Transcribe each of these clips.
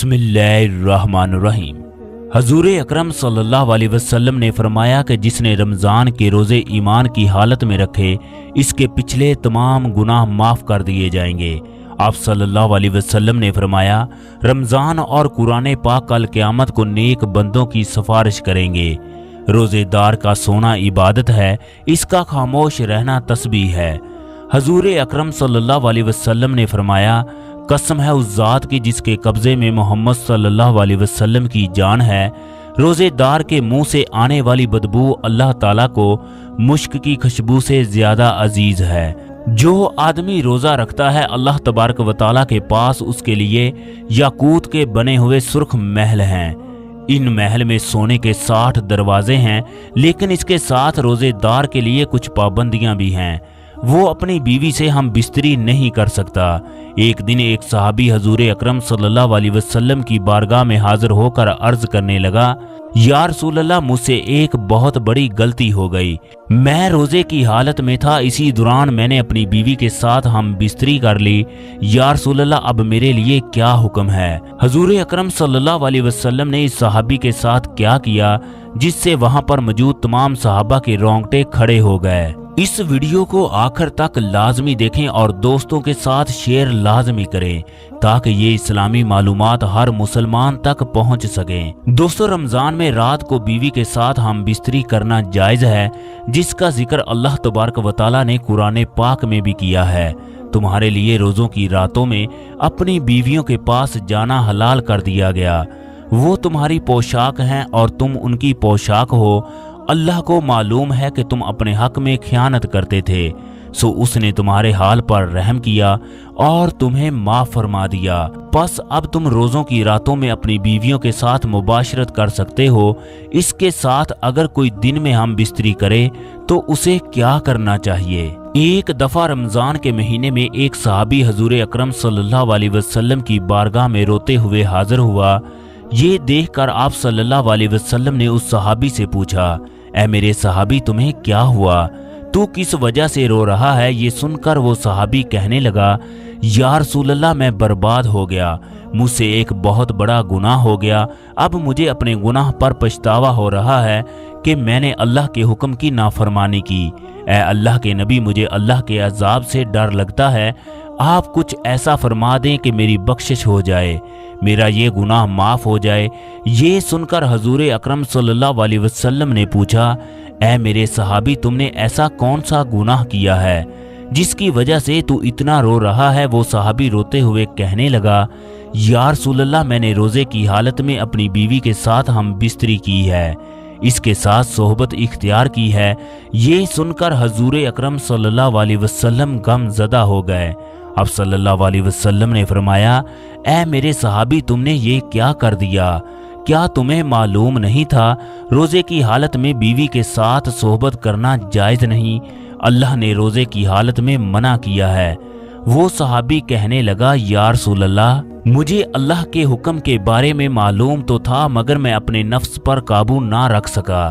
बिस्मिल्लाहिर्रहमानिर्रहीम। हजूर अकरम सल्लल्लाहु अलैहि वसल्लम ने फरमाया कि जिसने रमज़ान के रोज़े ईमान की हालत में रखे इसके पिछले तमाम गुनाह माफ़ कर दिए जाएंगे। आप सल्लल्लाहु अलैहि वसल्लम ने फरमाया, रमज़ान और कुरान पाक कल क़यामत को नेक बंदों की सिफारिश करेंगे। रोज़ेदार का सोना इबादत है, इसका खामोश रहना तस्बीह है। हजूर अकरम सल्लल्लाहु अलैहि वसल्लम ने फरमाया, कसम है उस ज़ात की जिसके कब्ज़े में मोहम्मद सल्लल्लाहु अलैहि वसल्लम की जान है, रोज़ेदार के मुंह से आने वाली बदबू अल्लाह ताला को मुश्क की खुशबू से ज़्यादा अजीज़ है। जो आदमी रोज़ा रखता है अल्लाह तबारक व तआला के पास उसके लिए याकूत के बने हुए सुर्ख महल हैं। इन महल में सोने के 60 दरवाजे हैं, लेकिन इसके साथ रोज़ेदार के लिए कुछ पाबंदियां भी हैं। वो अपनी बीवी से हम बिस्तरी नहीं कर सकता। एक दिन एक सहाबी हजूर अकरम सल्लल्लाहु अलैहि वसल्लम की बारगाह में हाजिर होकर अर्ज करने लगा, या रसूल अल्लाह, मुझसे एक बहुत बड़ी गलती हो गई। मैं रोजे की हालत में था, इसी दौरान मैंने अपनी बीवी के साथ हम बिस्तरी कर ली। या रसूल अल्लाह, अब मेरे लिए क्या हुक्म है? हजूर अकरम सल्लल्लाहु अलैहि वसल्लम ने इस सहाबी के साथ क्या किया जिससे वहां पर मौजूद तमाम सहाबा के रोंगटे खड़े हो गए। इस वीडियो को आखिर तक लाजमी देखें और दोस्तों के साथ शेयर लाजमी करें ताकि ये इस्लामी मालूमात हर मुसलमान तक पहुंच सकें। दोस्तों, रमजान में रात को बीवी के साथ हम बिस्तरी करना जायज है, जिसका जिक्र अल्लाह तबारक व तआला ने कुरान पाक में भी किया है। तुम्हारे लिए रोजों की रातों में अपनी बीवियों के पास जाना हलाल कर दिया गया। वो तुम्हारी पोशाक हैं और तुम उनकी पोशाक हो। अल्लाह को मालूम है कि तुम अपने हक में खयानत करते थे, सो उसने तुम्हारे हाल पर रहम किया और तुम्हें माफ फरमा दिया। बस अब तुम रोज़ों की रातों में अपनी बीवियों के साथ मुबाशरत कर सकते हो। इसके साथ अगर कोई दिन में हम बिस्तरी करे तो उसे क्या करना चाहिए? एक दफ़ा रमज़ान के महीने में एक सहाबी हजूर अकरम सल्लल्लाहु अलैहि वसल्लम की बारगाह में रोते हुए हाजिर हुआ। ये देखकर आप सल्लल्लाहु अलैहि वसल्लम ने उस सहाबी से पूछा, ऐ मेरे सहाबी, तुम्हें क्या हुआ? तू किस वजह से रो रहा है? ये सुनकर वो सहाबी कहने लगा, या रसूल अल्लाह, मैं बर्बाद हो गया। मुझसे एक बहुत बड़ा गुनाह हो गया। अब मुझे अपने गुनाह पर पछतावा हो रहा है कि मैंने अल्लाह के हुक्म की नाफरमानी की। ऐ अल्लाह के नबी, मुझे अल्लाह के अजाब से डर लगता है। आप कुछ ऐसा फरमा दें कि मेरी बख्शिश हो जाए, मेरा ये गुनाह माफ़ हो जाए। ये सुनकर हजूर अकरम सल्लल्लाहु अलैहि वसल्लम ने पूछा, ऐ मेरे सहाबी, तुमने ऐसा कौन सा गुनाह किया है जिसकी वजह से तू इतना रो रहा है? वो सहाबी रोते हुए कहने लगा, या रसूल अल्लाह, मैंने रोज़े की हालत में अपनी बीवी के साथ हम बिस्तरी की है, इसके साथ सोहबत इख्तियार की है। ये सुनकर हजूर अकरम सल्लल्लाहु अलैहि वसल्लम गमज़दा हो गए। अब सल्लल्लाहु अलैहि वसल्लम ने फरमाया, ऐ मेरे सहाबी, तुमने ये क्या कर दिया? क्या तुम्हें मालूम नहीं था रोज़े की हालत में बीवी के साथ सोहबत करना जायज़ नहीं? अल्लाह ने रोज़े की हालत में मना किया है। वो सहाबी कहने लगा, या रसूल अल्लाह, मुझे अल्लाह के हुक्म के बारे में मालूम तो था, मगर मैं अपने नफ्स पर काबू ना रख सका।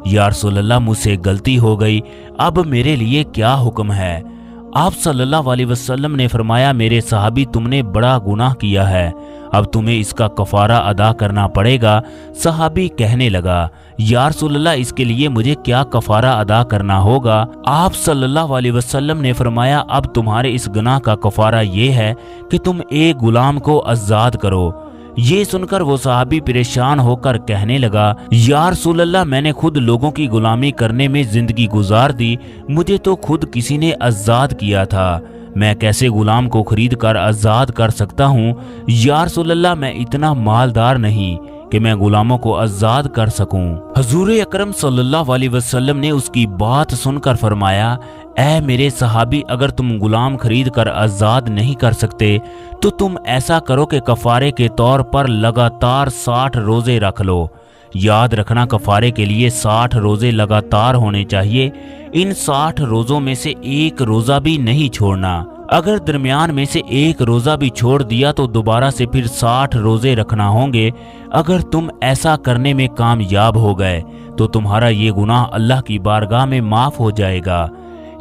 या रसूल अल्लाह, मुझसे गलती हो गई, अब मेरे लिए क्या हुक्म है? आप सल्लल्लाहु अलैहि वसल्लम ने फरमाया, मेरे सहाबी, तुमने बड़ा गुनाह किया है, अब तुम्हें इसका कफारा अदा करना पड़ेगा। सहाबी कहने लगा, या रसूल अल्लाह, इसके लिए मुझे क्या कफारा अदा करना होगा? आप सल्लल्लाहु अलैहि वसल्लम ने फरमाया, अब तुम्हारे इस गुनाह का कफारा ये है कि तुम एक गुलाम को आज़ाद करो। ये सुनकर वो सहाबी परेशान होकर कहने लगा, या रसूल अल्लाह, मैंने खुद लोगों की गुलामी करने में जिंदगी गुजार दी, मुझे तो खुद किसी ने आज़ाद किया था, मैं कैसे गुलाम को खरीद कर आज़ाद कर सकता हूँ? या रसूल अल्लाह, मैं इतना मालदार नहीं कि मैं गुलामों को आज़ाद कर सकूं। हजूर अकरम सल्लल्लाहु अलैहि वसल्लम ने उसकी बात सुनकर फरमाया, ऐ मेरे सहाबी, अगर तुम गुलाम खरीद कर आज़ाद नहीं कर सकते तो तुम ऐसा करो कि कफारे के तौर पर लगातार 60 रोज़े रख लो। याद रखना, कफारे के लिए 60 रोज़े लगातार होने चाहिए। इन 60 रोज़ों में से एक रोज़ा भी नहीं छोड़ना। अगर दरमियान में से एक रोज़ा भी छोड़ दिया तो दोबारा से फिर 60 रोज़े रखना होंगे। अगर तुम ऐसा करने में कामयाब हो गए तो तुम्हारा ये गुनाह अल्लाह की बारगाह में माफ़ हो जाएगा।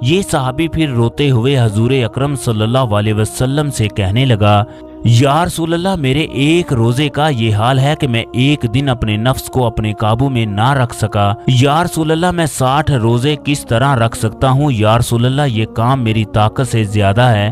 ये सहाबी फिर रोते हुए हजूर अकरम सल्लल्लाहु अलैहि वसल्लम से कहने लगा, یا رسول اللہ میرے ایک روزے کا یہ حال ہے کہ میں ایک دن اپنے نفس کو اپنے قابو میں نہ رکھ سکا۔ یا رسول اللہ میں 60 روزے کس طرح رکھ سکتا ہوں؟ یا رسول اللہ یہ کام میری طاقت سے زیادہ ہے،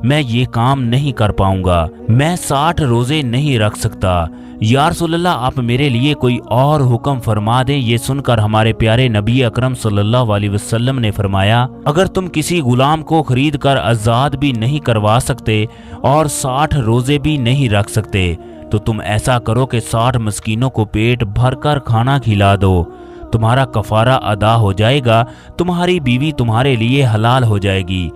میں یہ کام نہیں کر پاؤں گا، میں 60 روزے نہیں رکھ سکتا۔ یا رسول اللہ آپ میرے لیے کوئی اور حکم فرما دیں۔ یہ سن کر ہمارے پیارے نبی اکرم صلی اللہ علیہ وسلم نے فرمایا، اگر تم کسی غلام کو خرید کر آزاد بھی نہیں کروا سکتے اور 60 روزے بھی نہیں رکھ سکتے تو تم ایسا کرو کہ 60 مسکینوں کو پیٹ بھر کر کھانا کھلا دو، تمہارا کفارہ ادا ہو جائے گا، تمہاری بیوی تمہارے لیے حلال ہو جائے گی۔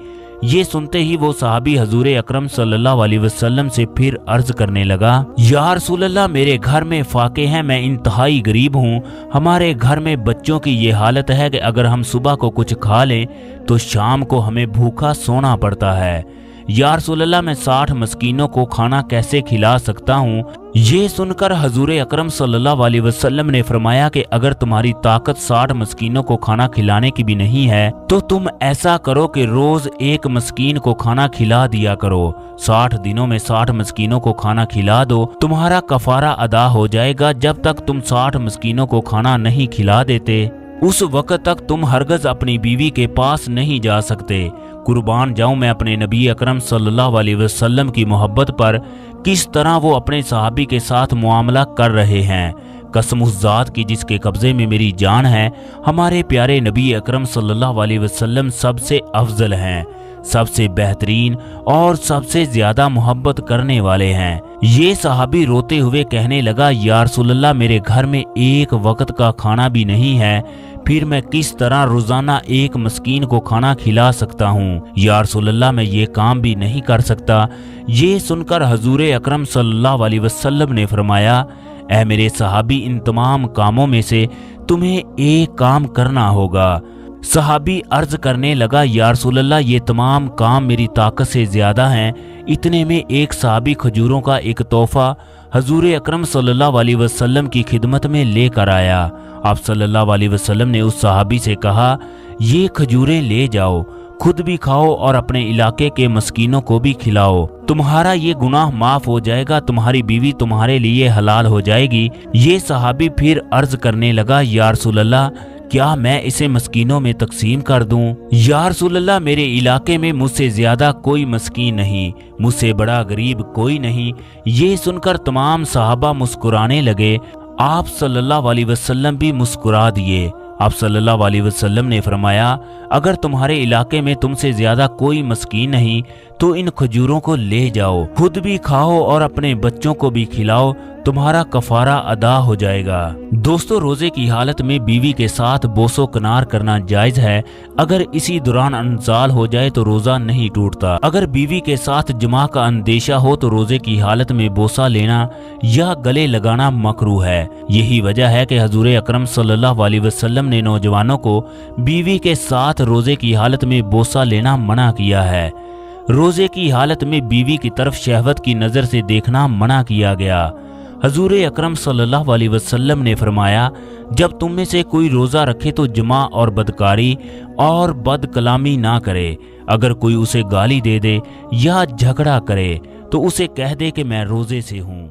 یہ سنتے ہی وہ صحابی حضور اکرم صلی اللہ علیہ وسلم سے پھر عرض کرنے لگا، یا رسول اللہ میرے گھر میں فاقے ہیں، میں انتہائی غریب ہوں، ہمارے گھر میں بچوں کی یہ حالت ہے کہ اگر ہم صبح کو کچھ کھا لیں تو شام کو ہمیں بھوکا سونا پڑتا ہے، یا رسول اللہ میں 60 مسکینوں کو کھانا کیسے کھلا سکتا ہوں؟ یہ سن کر حضور اکرم صلی اللہ علیہ وسلم نے فرمایا کہ اگر تمہاری طاقت 60 مسکینوں کو کھانا کھلانے کی بھی نہیں ہے تو تم ایسا کرو کہ روز ایک مسکین کو کھانا کھلا دیا کرو، 60 دنوں میں 60 مسکینوں کو کھانا کھلا دو، تمہارا کفارہ ادا ہو جائے گا۔ جب تک تم 60 مسکینوں کو کھانا نہیں کھلا دیتے اس وقت تک تم ہرگز اپنی بیوی کے پاس نہیں جا سکتے۔ قربان جاؤں میں اپنے نبی اکرم صلی اللہ علیہ وسلم کی محبت پر، کس طرح وہ اپنے صحابی کے ساتھ معاملہ کر رہے ہیں۔ قسم اس ذات کی جس کے قبضے میں میری جان ہے، ہمارے پیارے نبی اکرم صلی اللہ علیہ وسلم سب سے افضل ہیں، سب سے بہترین اور سب سے زیادہ محبت کرنے والے ہیں۔ یہ صحابی روتے ہوئے کہنے لگا، یا رسول اللہ میرے گھر میں ایک وقت کا کھانا بھی نہیں ہے، پھر میں کس طرح روزانہ ایک مسکین کو کھانا کھلا سکتا ہوں؟ یا رسول اللہ میں یہ کام بھی نہیں کر سکتا۔ یہ سن کر حضور اکرم صلی اللہ علیہ وسلم نے فرمایا، اے میرے صحابی ان تمام کاموں میں سے تمہیں ایک کام کرنا ہوگا۔ صحابی عرض کرنے لگا، یا رسول اللہ یہ تمام کام میری طاقت سے زیادہ ہیں۔ اتنے میں ایک صحابی کھجوروں کا ایک تحفہ حضور اکرم صلی اللہ علیہ وسلم کی خدمت میں لے کر آیا۔ آپ صلی اللہ علیہ وسلم نے اس صحابی سے کہا، یہ کھجوریں لے جاؤ، خود بھی کھاؤ اور اپنے علاقے کے مسکینوں کو بھی کھلاؤ، تمہارا یہ گناہ معاف ہو جائے گا، تمہاری بیوی تمہارے لیے حلال ہو جائے گی۔ یہ صحابی پھر عرض کرنے لگا، یا رسول اللہ کیا میں اسے مسکینوں میں تقسیم کر دوں؟ یا رسول اللہ میرے علاقے میں مجھ سے زیادہ کوئی مسکین نہیں، مجھ سے بڑا غریب کوئی نہیں۔ یہ سن کر تمام صحابہ مسکرانے لگے، آپ صلی اللہ علیہ وسلم بھی مسکرا دیے۔ آپ صلی اللہ علیہ وسلم نے فرمایا، اگر تمہارے علاقے میں تم سے زیادہ کوئی مسکین نہیں تو ان کھجوروں کو لے جاؤ، خود بھی کھاؤ اور اپنے بچوں کو بھی کھلاؤ، تمہارا کفارہ ادا ہو جائے گا۔ دوستو روزے کی حالت میں بیوی کے ساتھ بوس و کنار کرنا جائز ہے، اگر اسی دوران انزال ہو جائے تو روزہ نہیں ٹوٹتا۔ اگر بیوی کے ساتھ جماع کا اندیشہ ہو تو روزے کی حالت میں بوسہ لینا یا گلے لگانا مکروہ ہے۔ یہی وجہ ہے کہ حضور اکرم صلی اللہ علیہ وسلم نے نوجوانوں کو بیوی کے ساتھ روزے کی حالت میں بوسہ لینا منع کیا ہے۔ روزے کی حالت میں بیوی کی طرف شہوت کی نظر سے دیکھنا منع کیا گیا۔ حضور اکرم صلی اللہ علیہ وسلم نے فرمایا، جب تم میں سے کوئی روزہ رکھے تو جماع اور بدکاری اور بد کلامی نہ کرے۔ اگر کوئی اسے گالی دے دے یا جھگڑا کرے تو اسے کہہ دے کہ میں روزے سے ہوں۔